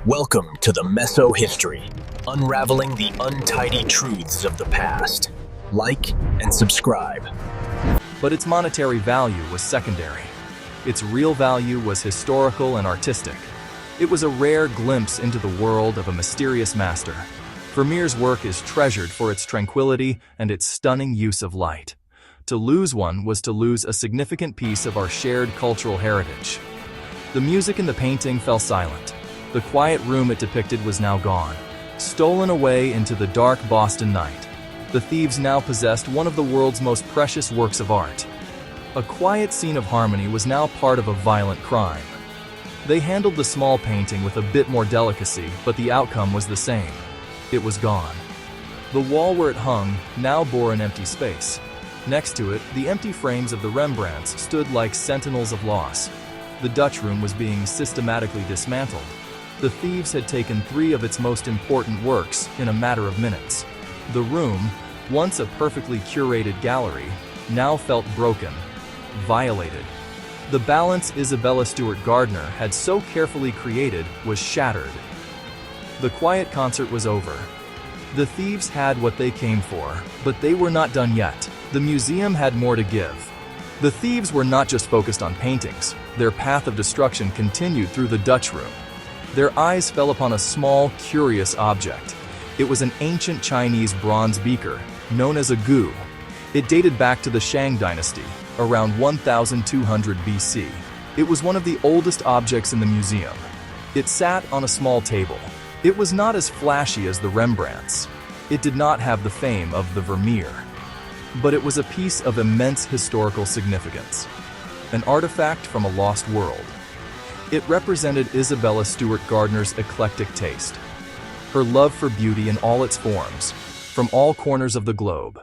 Welcome to the Meso History, unraveling the untidy truths of the past. Like and subscribe. But its monetary value was secondary. Its real value was historical and artistic. It was a rare glimpse into the world of a mysterious master. Vermeer's work is treasured for its tranquility and its stunning use of light. To lose one was to lose a significant piece of our shared cultural heritage. The music in the painting fell silent. The quiet room it depicted was now gone, stolen away into the dark Boston night. The thieves now possessed one of the world's most precious works of art. A quiet scene of harmony was now part of a violent crime. They handled the small painting with a bit more delicacy, but the outcome was the same. It was gone. The wall where it hung now bore an empty space. Next to it, the empty frames of the Rembrandts stood like sentinels of loss. The Dutch room was being systematically dismantled. The thieves had taken 3 of its most important works in a matter of minutes. The room, once a perfectly curated gallery, now felt broken, violated. The balance Isabella Stewart Gardner had so carefully created was shattered. The quiet concert was over. The thieves had what they came for, but they were not done yet. The museum had more to give. The thieves were not just focused on paintings. Their path of destruction continued through the Dutch room. Their eyes fell upon a small, curious object. It was an ancient Chinese bronze beaker, known as a gu. It dated back to the Shang dynasty, around 1200 BC. It was one of the oldest objects in the museum. It sat on a small table. It was not as flashy as the Rembrandts. It did not have the fame of the Vermeer. But it was a piece of immense historical significance. An artifact from a lost world. It represented Isabella Stewart Gardner's eclectic taste, her love for beauty in all its forms, from all corners of the globe.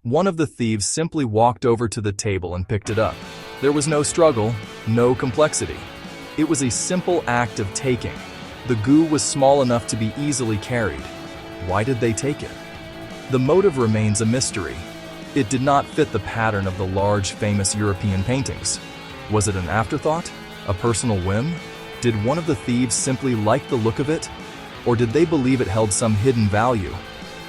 One of the thieves simply walked over to the table and picked it up. There was no struggle, no complexity. It was a simple act of taking. The gu was small enough to be easily carried. Why did they take it? The motive remains a mystery. It did not fit the pattern of the large, famous European paintings. Was it an afterthought? A personal whim? Did one of the thieves simply like the look of it? Or did they believe it held some hidden value?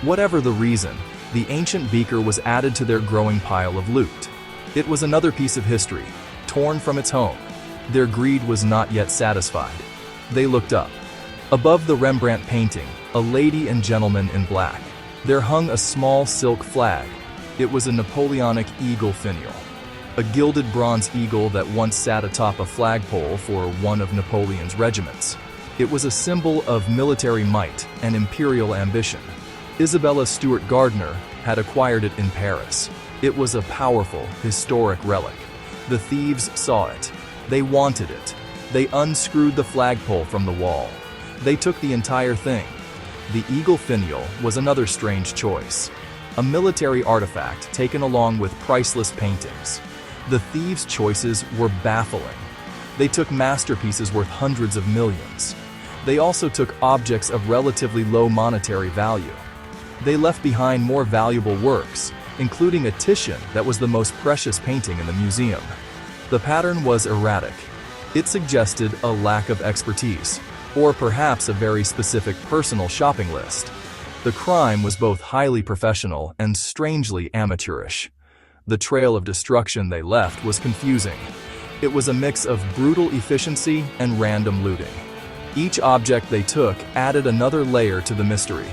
Whatever the reason, the ancient beaker was added to their growing pile of loot. It was another piece of history, torn from its home. Their greed was not yet satisfied. They looked up. Above the Rembrandt painting, a lady and gentleman in black. There hung a small silk flag. It was a Napoleonic eagle finial. A gilded bronze eagle that once sat atop a flagpole for one of Napoleon's regiments. It was a symbol of military might and imperial ambition. Isabella Stewart Gardner had acquired it in Paris. It was a powerful, historic relic. The thieves saw it. They wanted it. They unscrewed the flagpole from the wall. They took the entire thing. The eagle finial was another strange choice. A military artifact taken along with priceless paintings. The thieves' choices were baffling. They took masterpieces worth hundreds of millions. They also took objects of relatively low monetary value. They left behind more valuable works, including a Titian that was the most precious painting in the museum. The pattern was erratic. It suggested a lack of expertise, or perhaps a very specific personal shopping list. The crime was both highly professional and strangely amateurish. The trail of destruction they left was confusing. It was a mix of brutal efficiency and random looting. Each object they took added another layer to the mystery.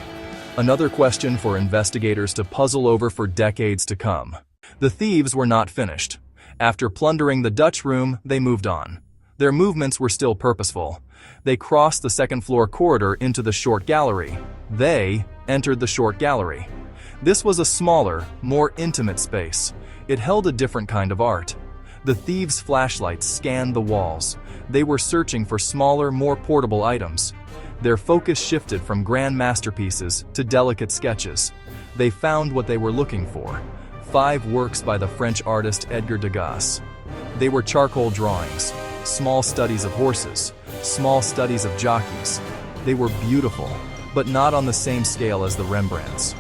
Another question for investigators to puzzle over for decades to come. The thieves were not finished. After plundering the Dutch room, they moved on. Their movements were still purposeful. They crossed the second-floor corridor into the short gallery. They entered the short gallery. This was a smaller, more intimate space. It held a different kind of art. The thieves' flashlights scanned the walls. They were searching for smaller, more portable items. Their focus shifted from grand masterpieces to delicate sketches. They found what they were looking for: 5 works by the French artist Edgar Degas. They were charcoal drawings, small studies of horses, small studies of jockeys. They were beautiful, but not on the same scale as the Rembrandts.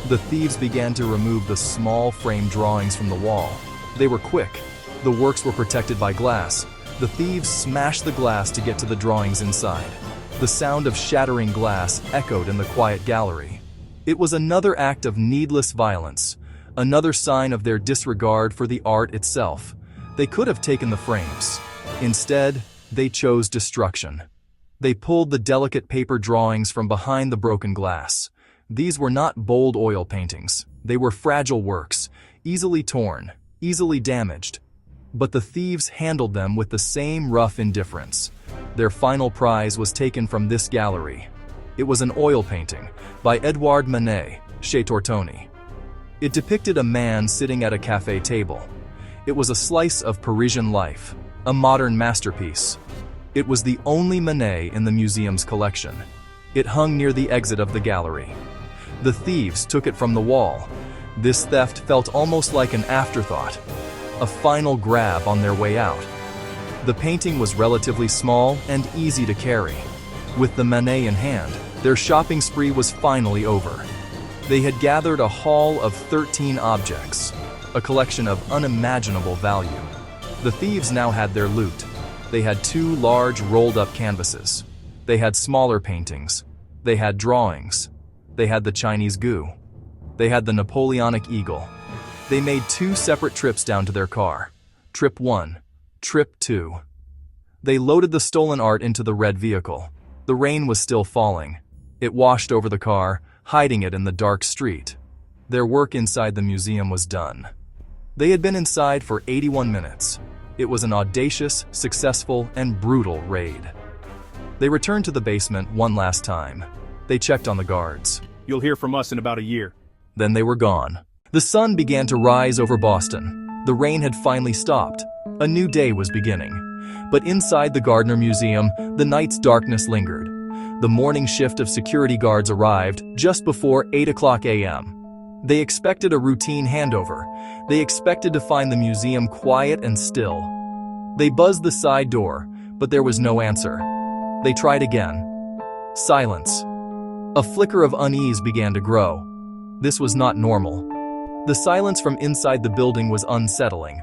The thieves began to remove the small frame drawings from the wall. They were quick. The works were protected by glass. The thieves smashed the glass to get to the drawings inside. The sound of shattering glass echoed in the quiet gallery. It was another act of needless violence, another sign of their disregard for the art itself. They could have taken the frames. Instead, they chose destruction. They pulled the delicate paper drawings from behind the broken glass. These were not bold oil paintings. They were fragile works, easily torn, easily damaged. But the thieves handled them with the same rough indifference. Their final prize was taken from this gallery. It was an oil painting by Edouard Manet, Chez Tortoni. It depicted a man sitting at a cafe table. It was a slice of Parisian life, a modern masterpiece. It was the only Manet in the museum's collection. It hung near the exit of the gallery. The thieves took it from the wall. This theft felt almost like an afterthought, a final grab on their way out. The painting was relatively small and easy to carry. With the Manet in hand, their shopping spree was finally over. They had gathered a haul of 13 objects, a collection of unimaginable value. The thieves now had their loot. They had 2 large rolled-up canvases. They had smaller paintings. They had drawings. They had the Chinese goo. They had the Napoleonic eagle. They made 2 separate trips down to their car. Trip 1, Trip 2. They loaded the stolen art into the red vehicle. The rain was still falling. It washed over the car, hiding it in the dark street. Their work inside the museum was done. They had been inside for 81 minutes. It was an audacious, successful, and brutal raid. They returned to the basement one last time. They checked on the guards. You'll hear from us in about a year. Then they were gone. The sun began to rise over Boston. The rain had finally stopped. A new day was beginning. But inside the Gardner Museum, the night's darkness lingered. The morning shift of security guards arrived just before 8 a.m. They expected a routine handover. They expected to find the museum quiet and still. They buzzed the side door, but there was no answer. They tried again. Silence. A flicker of unease began to grow. This was not normal. The silence from inside the building was unsettling.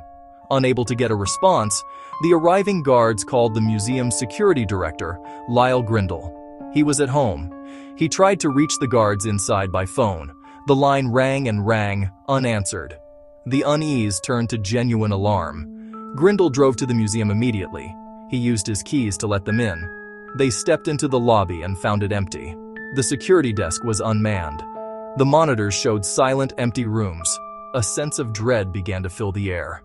Unable to get a response, the arriving guards called the museum's security director, Lyle Grindle. He was at home. He tried to reach the guards inside by phone. The line rang and rang, unanswered. The unease turned to genuine alarm. Grindle drove to the museum immediately. He used his keys to let them in. They stepped into the lobby and found it empty. The security desk was unmanned. The monitors showed silent, empty rooms. A sense of dread began to fill the air.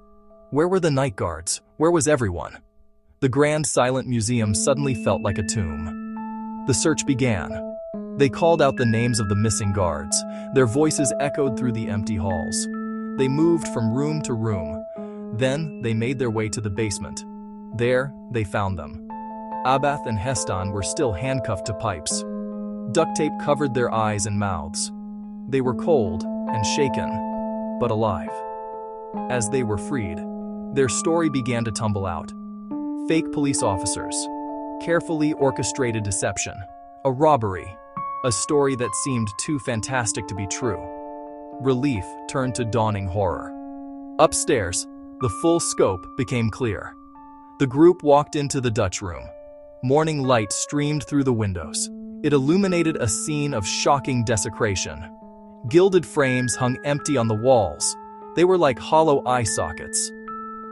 Where were the night guards? Where was everyone? The grand, silent museum suddenly felt like a tomb. The search began. They called out the names of the missing guards. Their voices echoed through the empty halls. They moved from room to room. Then they made their way to the basement. There, they found them. Abath and Heston were still handcuffed to pipes. Duct tape covered their eyes and mouths. They were cold and shaken, but alive. As they were freed, their story began to tumble out. Fake police officers, carefully orchestrated deception, a robbery, a story that seemed too fantastic to be true. Relief turned to dawning horror. Upstairs, the full scope became clear. The group walked into the Dutch room. Morning light streamed through the windows. It illuminated a scene of shocking desecration. Gilded frames hung empty on the walls. They were like hollow eye sockets.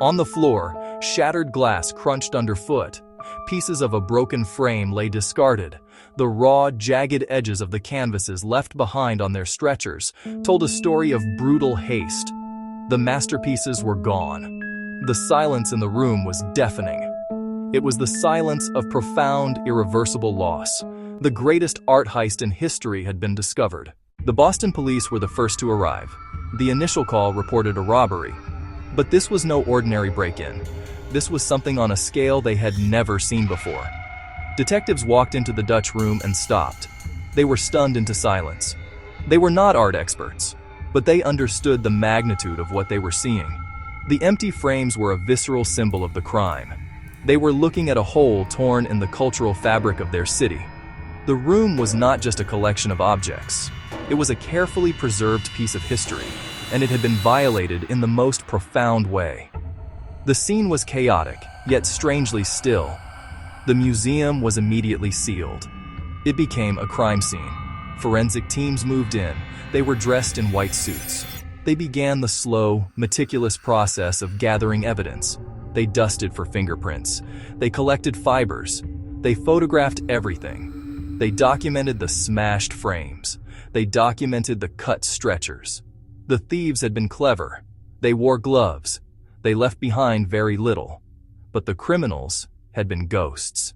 On the floor, shattered glass crunched underfoot. Pieces of a broken frame lay discarded. The raw, jagged edges of the canvases left behind on their stretchers told a story of brutal haste. The masterpieces were gone. The silence in the room was deafening. It was the silence of profound, irreversible loss. The greatest art heist in history had been discovered. The Boston police were the first to arrive. The initial call reported a robbery. But this was no ordinary break-in. This was something on a scale they had never seen before. Detectives walked into the Dutch room and stopped. They were stunned into silence. They were not art experts, but they understood the magnitude of what they were seeing. The empty frames were a visceral symbol of the crime. They were looking at a hole torn in the cultural fabric of their city. The room was not just a collection of objects. It was a carefully preserved piece of history, and it had been violated in the most profound way. The scene was chaotic, yet strangely still. The museum was immediately sealed. It became a crime scene. Forensic teams moved in. They were dressed in white suits. They began the slow, meticulous process of gathering evidence. They dusted for fingerprints. They collected fibers. They photographed everything. They documented the smashed frames. They documented the cut stretchers. The thieves had been clever. They wore gloves. They left behind very little. But the criminals had been ghosts.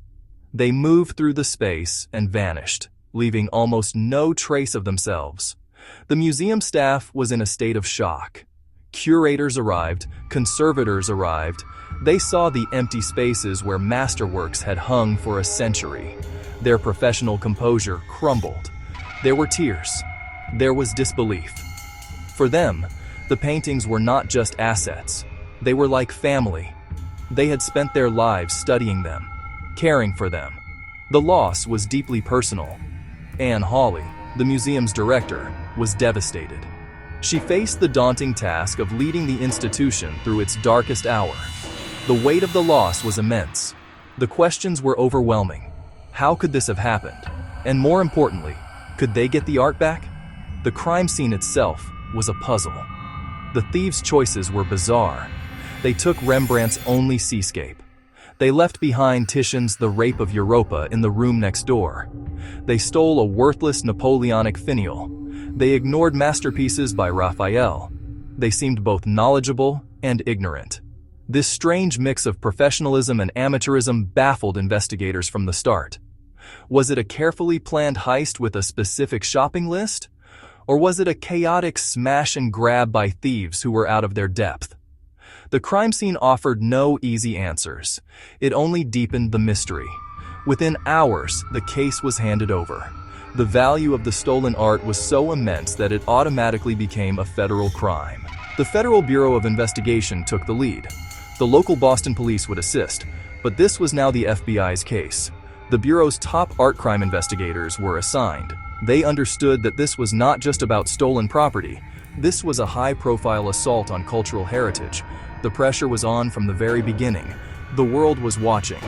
They moved through the space and vanished, leaving almost no trace of themselves. The museum staff was in a state of shock. Curators arrived, conservators arrived. They saw the empty spaces where masterworks had hung for a century. Their professional composure crumbled. There were tears. There was disbelief. For them, the paintings were not just assets. They were like family. They had spent their lives studying them, caring for them. The loss was deeply personal. Anne Hawley, the museum's director, was devastated. She faced the daunting task of leading the institution through its darkest hour. The weight of the loss was immense. The questions were overwhelming. How could this have happened? And more importantly, could they get the art back? The crime scene itself was a puzzle. The thieves' choices were bizarre. They took Rembrandt's only seascape. They left behind Titian's The Rape of Europa in the room next door. They stole a worthless Napoleonic finial. They ignored masterpieces by Raphael. They seemed both knowledgeable and ignorant. This strange mix of professionalism and amateurism baffled investigators from the start. Was it a carefully planned heist with a specific shopping list? Or was it a chaotic smash and grab by thieves who were out of their depth? The crime scene offered no easy answers. It only deepened the mystery. Within hours, the case was handed over. The value of the stolen art was so immense that it automatically became a federal crime. The Federal Bureau of Investigation took the lead. The local Boston police would assist, but this was now the FBI's case. The Bureau's top art crime investigators were assigned. They understood that this was not just about stolen property. This was a high-profile assault on cultural heritage. The pressure was on from the very beginning. The world was watching.